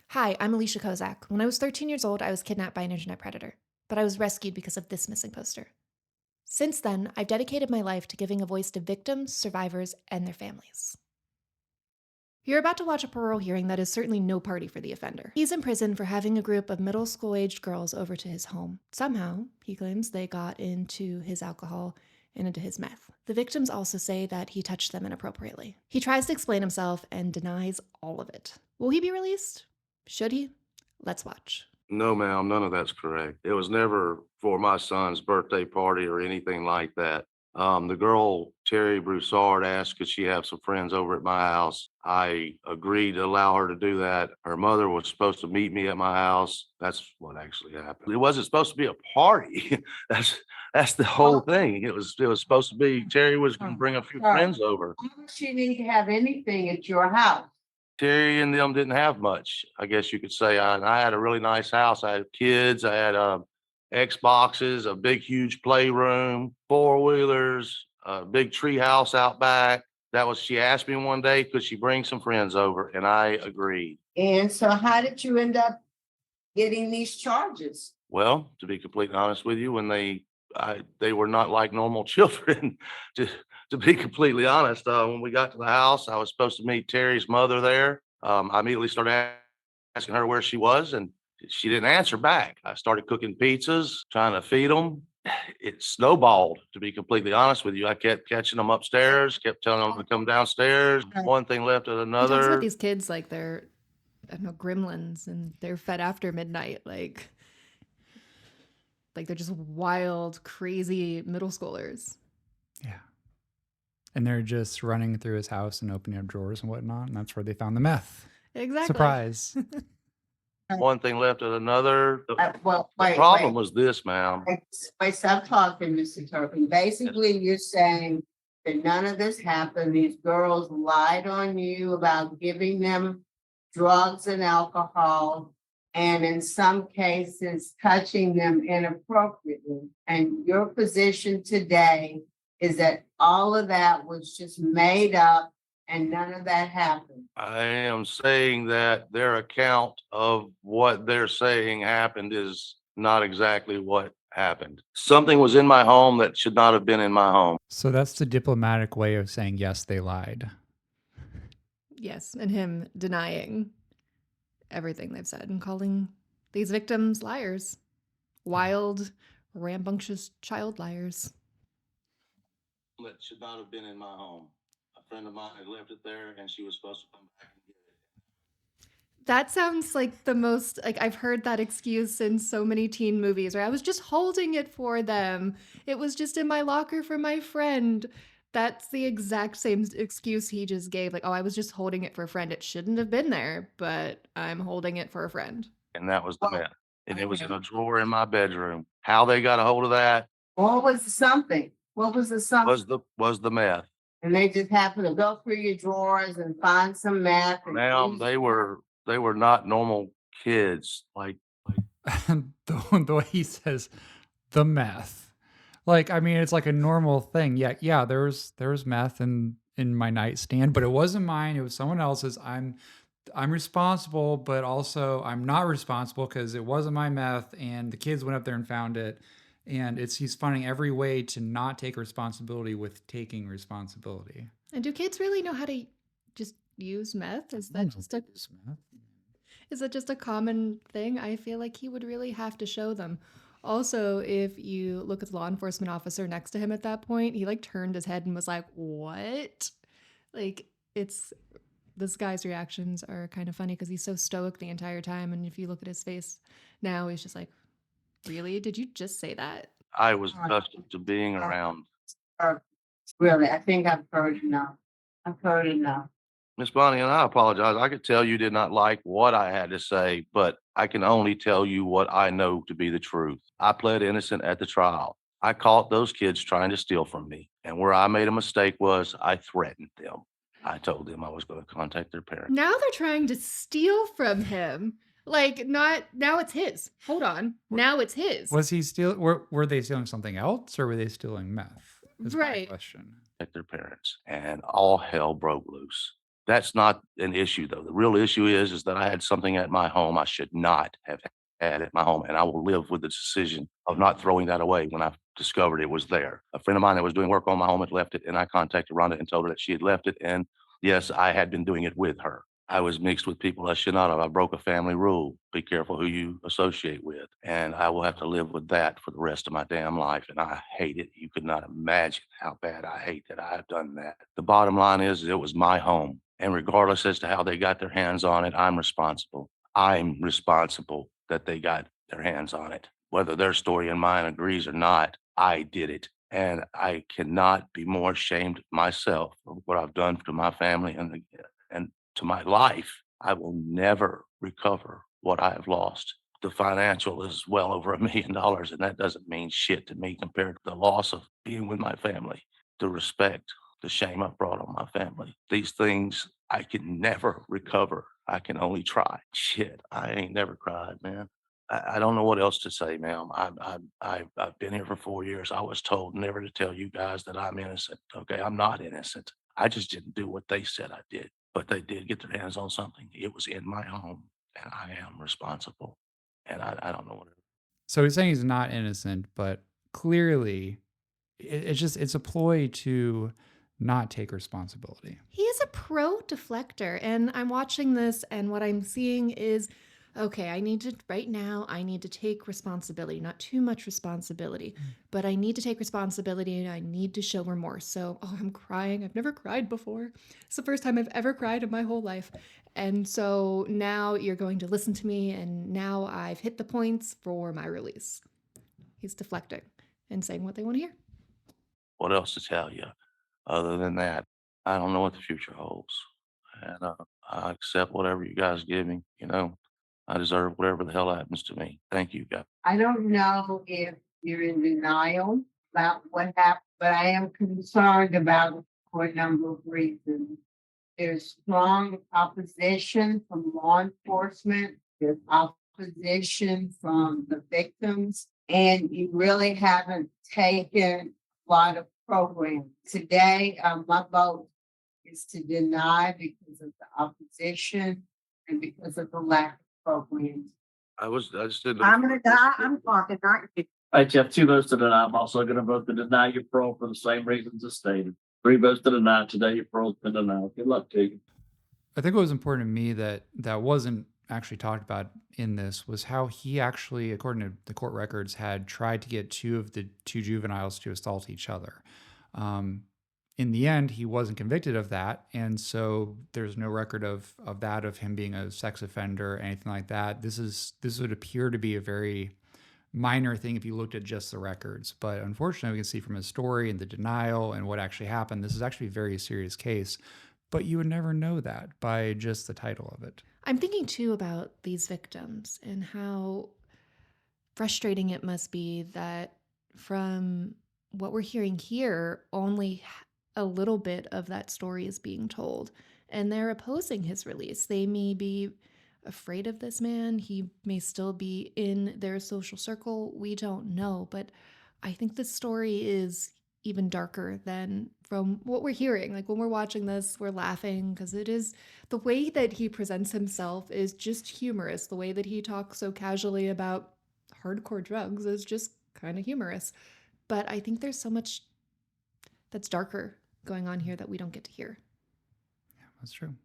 Hi, I'm Alicia Kozak. When I was 13 years old, I was kidnapped by an internet predator, but I was rescued because of this missing poster. Since then, I've dedicated my life to giving a voice to victims, survivors, and their families. You're about to watch a parole hearing that is certainly no party for the offender. He's in prison for having a group of middle school aged girls over to his home. Somehow, he claims they got into his alcohol and into his meth. The victims also say that he touched them inappropriately. He tries to explain himself and denies all of it. Will he be released? Should he? Let's watch. No, ma'am, none of that's correct. It was never for my son's birthday party or anything like that. The girl, Terry Broussard, asked could she have some friends over at my house. I agreed to allow her to do that. Her mother was supposed to meet me at my house. That's what actually happened. It wasn't supposed to be a party. That's the whole Well, thing. It was supposed to be Terry was gonna bring a few sorry. friends over. Why would she need to have anything at your house? Terry and them didn't have much, I guess you could say. I had a really nice house. I had kids. I had Xboxes, a big, huge playroom, four-wheelers, a big tree house out back. She asked me one day, could she bring some friends over? And I agreed. And so how did you end up getting these charges? Well, to be completely honest with you, they were not like normal children. To to be completely honest, when we got to the house, I was supposed to meet Terry's mother there. I immediately started asking her where she was, and she didn't answer back. I started cooking pizzas, trying to feed them. It snowballed, to be completely honest with you. I kept catching them upstairs, kept telling them to come downstairs. One thing left at He talks about another. these kids like they're, I don't know, gremlins and they're fed after midnight. Like they're just wild, crazy middle schoolers. Yeah. And they're just running through his house and opening up drawers and whatnot. And that's where they found the meth. Exactly. Surprise. One thing left at another. Well, The wait, problem wait. was this, ma'am. Wait, stop talking, Mr. Turpin. Basically, you're saying that none of this happened. These girls lied on you about giving them drugs and alcohol, and in some cases, touching them inappropriately. And your position today is that all of that was just made up and none of that happened. I am saying that their account of what they're saying happened is not exactly what happened. Something was in my home that should not have been in my home. So that's the diplomatic way of saying, yes, they lied. Yes, and him denying everything they've said and calling these victims liars. Wild, rambunctious child liars. That should not have been in my home. A friend of mine had left it there and she was supposed to come back and get it. That sounds like the most, like, I've heard that excuse in so many teen movies where I was just holding it for them. It was just in my locker for my friend. That's the exact same excuse he just gave. Like, oh, I was just holding it for a friend. It shouldn't have been there, but I'm holding it for a friend. And that was the Well, mess. And it was in okay. a drawer in my bedroom. How they got a hold of that What was the something? What was the something? was the meth. And they just happened to go through your drawers and find some meth and Now use they were not normal kids. And the way he says the meth. Like, I mean, it's like a normal thing. Yeah, there was meth in my nightstand, but it wasn't mine. It was someone else's. I'm responsible, but also I'm not responsible because it wasn't my meth and the kids went up there and found it. And he's finding every way to not take responsibility with taking responsibility. And do kids really know how to just use meth? Is that just a Is that just a common thing? I feel like he would really have to show them. Also, if you look at the law enforcement officer next to him at that point, he like turned his head and was like, "What?" Like it's this guy's reactions are kind of funny because he's so stoic the entire time, and if you look at his face now, he's just like, "Really? Did you just say that?" I was accustomed to being around. really, I think I've heard enough. I've heard enough. Miss Bonnie, and I apologize. I could tell you did not like what I had to say, but I can only tell you what I know to be the truth. I pled innocent at the trial. I caught those kids trying to steal from me. And where I made a mistake was I threatened them. I told them I was going to contact their parents. Now they're trying to steal from him. Like not now it's his. Hold on. Now it's his. Was he steal? Were they stealing something else, or were they stealing meth? Is my Right. question. Their parents, and all hell broke loose. That's not an issue, though. The real issue is that I had something at my home I should not have had at my home, and I will live with the decision of not throwing that away when I discovered it was there. A friend of mine that was doing work on my home had left it, and I contacted Rhonda and told her that she had left it, and yes, I had been doing it with her. I was mixed with people I should not have. I broke a family rule. Be careful who you associate with. And I will have to live with that for the rest of my damn life. And I hate it. You could not imagine how bad I hate that I have done that. The bottom line is it was my home. And regardless as to how they got their hands on it, I'm responsible. I'm responsible that they got their hands on it. Whether their story and mine agrees or not, I did it. And I cannot be more ashamed of myself for what I've done to my family and to my life. I will never recover what I have lost. The financial is well over $1 million, and that doesn't mean shit to me compared to the loss of being with my family, the respect, the shame I brought on my family. These things I can never recover. I can only try. Shit, I ain't never cried, man. I don't know what else to say, ma'am. I've been here for 4 years. I was told never to tell you guys that I'm innocent. Okay, I'm not innocent. I just didn't do what they said I did, but they did get their hands on something. It was in my home, and I am responsible. And I don't know what. So he's saying he's not innocent, but clearly it's just it's a ploy to not take responsibility. He is a pro deflector, and I'm watching this, and what I'm seeing is okay, right now, I need to take responsibility, not too much responsibility, but I need to take responsibility and I need to show remorse. So, oh, I'm crying. I've never cried before. It's the first time I've ever cried in my whole life. And so now you're going to listen to me, and now I've hit the points for my release. He's deflecting and saying what they want to hear. What else to tell you? Other than that, I don't know what the future holds. And I accept whatever you guys give me. I deserve whatever the hell happens to me. Thank you, guys. I don't know if you're in denial about what happened, but I am concerned about it for a number of reasons. There's strong opposition from law enforcement. There's opposition from the victims, and you really haven't taken a lot of programs. Today, my vote is to deny because of the opposition and because of the lack of programs. I just didn't. I'm gonna die, I'm talking, not you. All right, you have 2 votes to deny. I'm also gonna vote to deny your parole for the same reasons as stated. 3 votes to deny. Today, your parole's been denied. Good luck to you. I think what was important to me that wasn't actually talked about in this was how he actually, according to the court records, had tried to get two of the two juveniles to assault each other. Um, in the end, he wasn't convicted of that, and so there's no record of him being a sex offender or anything like that. This would appear to be a very minor thing if you looked at just the records, but unfortunately, we can see from his story and the denial and what actually happened. This is actually a very serious case. But you would never know that by just the title of it. I'm thinking too about these victims and how frustrating it must be that from what we're hearing here, only a little bit of that story is being told. And they're opposing his release. They may be afraid of this man. He may still be in their social circle. We don't know. But I think this story is even darker than from what we're hearing. Like when we're watching this, we're laughing because it is the way that he presents himself is just humorous. The way that he talks so casually about hardcore drugs is just kind of humorous. But I think there's so much that's darker going on here that we don't get to hear. Yeah, that's true.